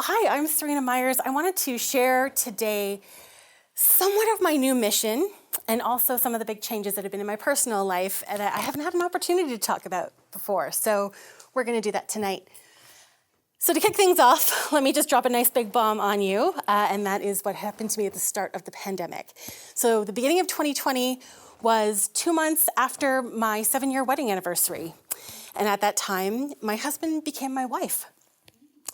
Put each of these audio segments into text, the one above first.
Hi, I'm Seryna Myers. I wanted to share today somewhat of my new mission and also some of the big changes that have been in my personal life that I haven't had an opportunity to talk about before. So we're going to do that tonight. So to kick things off, let me just drop a nice big bomb on you, and that is what happened to me at the start of the pandemic. So the beginning of 2020 was 2 months after my 7-year wedding anniversary. And at that time, my husband became my wife.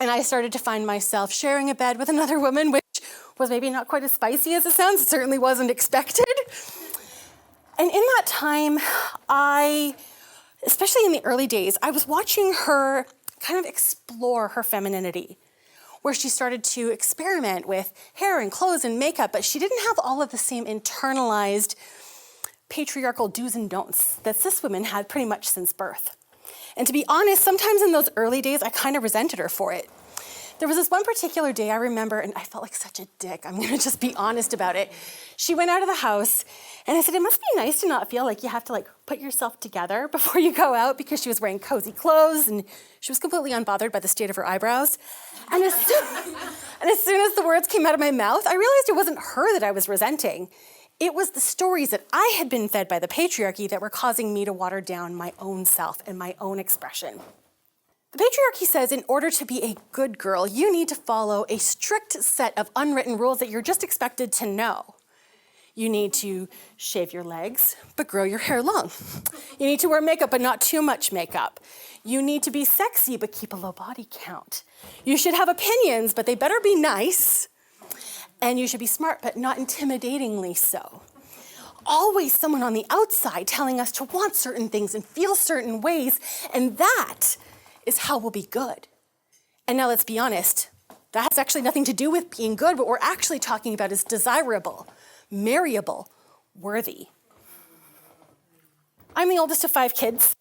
And I started to find myself sharing a bed with another woman, which was maybe not quite as spicy as it sounds. It certainly wasn't expected. And in that time, especially in the early days, I was watching her kind of explore her femininity, where she started to experiment with hair and clothes and makeup, but she didn't have all of the same internalized patriarchal do's and don'ts that cis women had pretty much since birth. And to be honest, sometimes in those early days, I kind of resented her for it. There was this one particular day I remember, and I felt like such a dick. I'm going to just be honest about it. She went out of the house, and I said, it must be nice to not feel like you have to put yourself together before you go out, because she was wearing cozy clothes, and she was completely unbothered by the state of her eyebrows. And as soon as the words came out of my mouth, I realized it wasn't her that I was resenting. It was the stories that I had been fed by the patriarchy that were causing me to water down my own self and my own expression. The patriarchy says in order to be a good girl, you need to follow a strict set of unwritten rules that you're just expected to know. You need to shave your legs, but grow your hair long. You need to wear makeup, but not too much makeup. You need to be sexy, but keep a low body count. You should have opinions, but they better be nice. And you should be smart, but not intimidatingly so. Always someone on the outside telling us to want certain things and feel certain ways, and that is how we'll be good. And now let's be honest, that has actually nothing to do with being good. What we're actually talking about is desirable, marryable, worthy. I'm the oldest of 5 kids.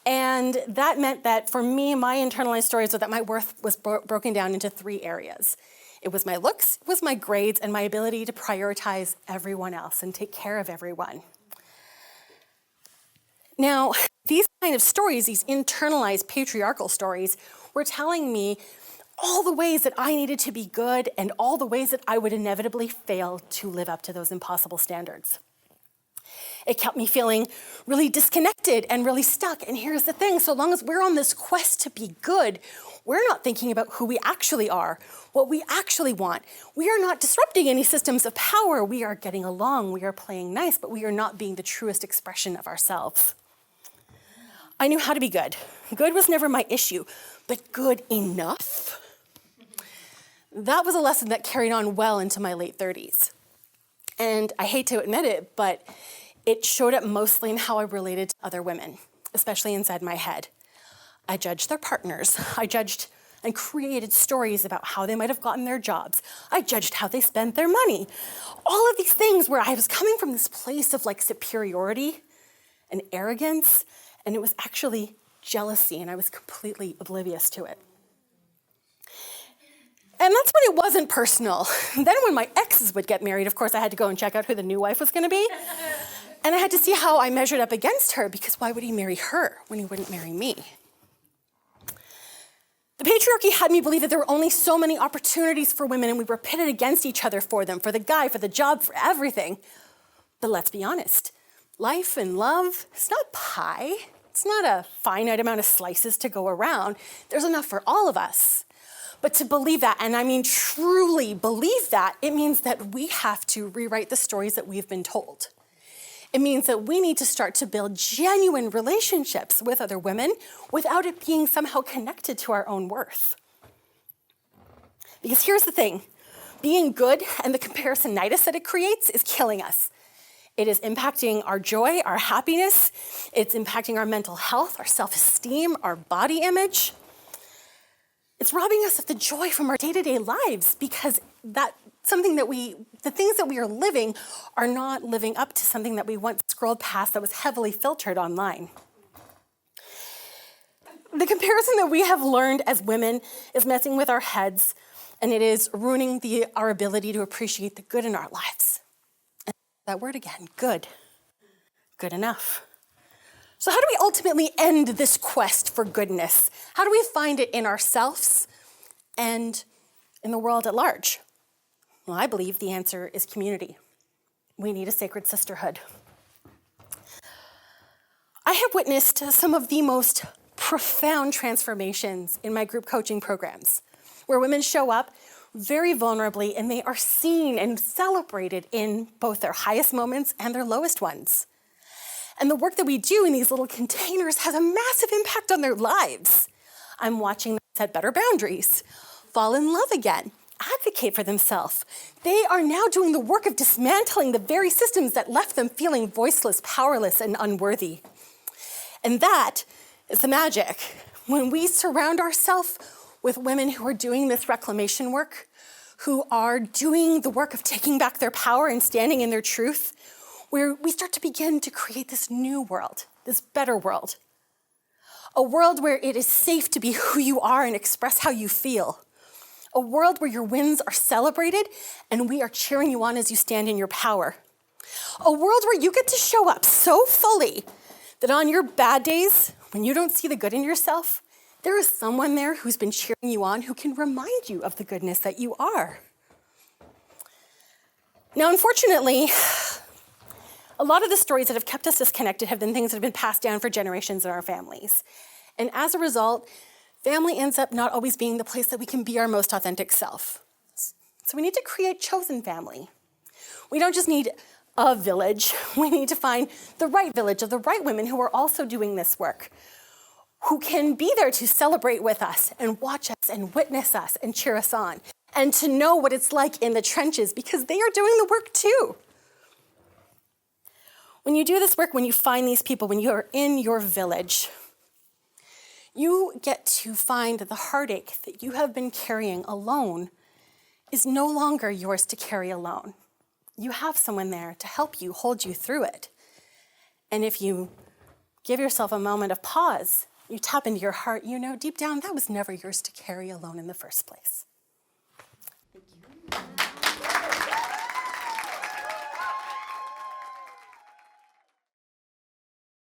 And that meant that for me, my internalized stories were that my worth was broken down into 3 areas. It was my looks, it was my grades, and my ability to prioritize everyone else and take care of everyone. Now, these kind of stories, these internalized patriarchal stories, were telling me all the ways that I needed to be good and all the ways that I would inevitably fail to live up to those impossible standards. It kept me feeling really disconnected and really stuck. And here's the thing, so long as we're on this quest to be good, we're not thinking about who we actually are, what we actually want. We are not disrupting any systems of power. We are getting along, we are playing nice, but we are not being the truest expression of ourselves. I knew how to be good. Good was never my issue, but good enough? That was a lesson that carried on well into my late 30s. And I hate to admit it, but it showed up mostly in how I related to other women, especially inside my head. I judged their partners. I judged and created stories about how they might have gotten their jobs. I judged how they spent their money. All of these things where I was coming from this place of superiority and arrogance, and it was actually jealousy, and I was completely oblivious to it. And that's when it wasn't personal. Then when my exes would get married, of course, I had to go and check out who the new wife was going to be. And I had to see how I measured up against her, because why would he marry her when he wouldn't marry me? The patriarchy had me believe that there were only so many opportunities for women, and we were pitted against each other for them, for the guy, for the job, for everything. But let's be honest, life and love, it's not pie. It's not a finite amount of slices to go around. There's enough for all of us. But to believe that, and I mean truly believe that, it means that we have to rewrite the stories that we've been told. It means that we need to start to build genuine relationships with other women without it being somehow connected to our own worth. Because here's the thing, being good and the comparisonitis that it creates is killing us. It is impacting our joy, our happiness. It's impacting our mental health, our self-esteem, our body image. It's robbing us of the joy from our day-to-day lives, because the things that we are living are not living up to something that we once scrolled past that was heavily filtered online. The comparison that we have learned as women is messing with our heads, and it is ruining our ability to appreciate the good in our lives. And that word again, good. Good enough. So how do we ultimately end this quest for goodness? How do we find it in ourselves and in the world at large? Well, I believe the answer is community. We need a sacred sisterhood. I have witnessed some of the most profound transformations in my group coaching programs, where women show up very vulnerably and they are seen and celebrated in both their highest moments and their lowest ones. And the work that we do in these little containers has a massive impact on their lives. I'm watching them set better boundaries, fall in love again, advocate for themselves. They are now doing the work of dismantling the very systems that left them feeling voiceless, powerless, and unworthy. And that is the magic. When we surround ourselves with women who are doing this reclamation work, who are doing the work of taking back their power and standing in their truth, where we start to begin to create this new world, this better world. A world where it is safe to be who you are and express how you feel. A world where your wins are celebrated and we are cheering you on as you stand in your power. A world where you get to show up so fully that on your bad days, when you don't see the good in yourself, there is someone there who's been cheering you on who can remind you of the goodness that you are. Now, unfortunately, a lot of the stories that have kept us disconnected have been things that have been passed down for generations in our families. And as a result, family ends up not always being the place that we can be our most authentic self. So we need to create chosen family. We don't just need a village. We need to find the right village of the right women who are also doing this work, who can be there to celebrate with us and watch us and witness us and cheer us on, and to know what it's like in the trenches because they are doing the work too. When you do this work, when you find these people, when you are in your village, you get to find that the heartache that you have been carrying alone is no longer yours to carry alone. You have someone there to help you, hold you through it. And if you give yourself a moment of pause, you tap into your heart, you know deep down that was never yours to carry alone in the first place.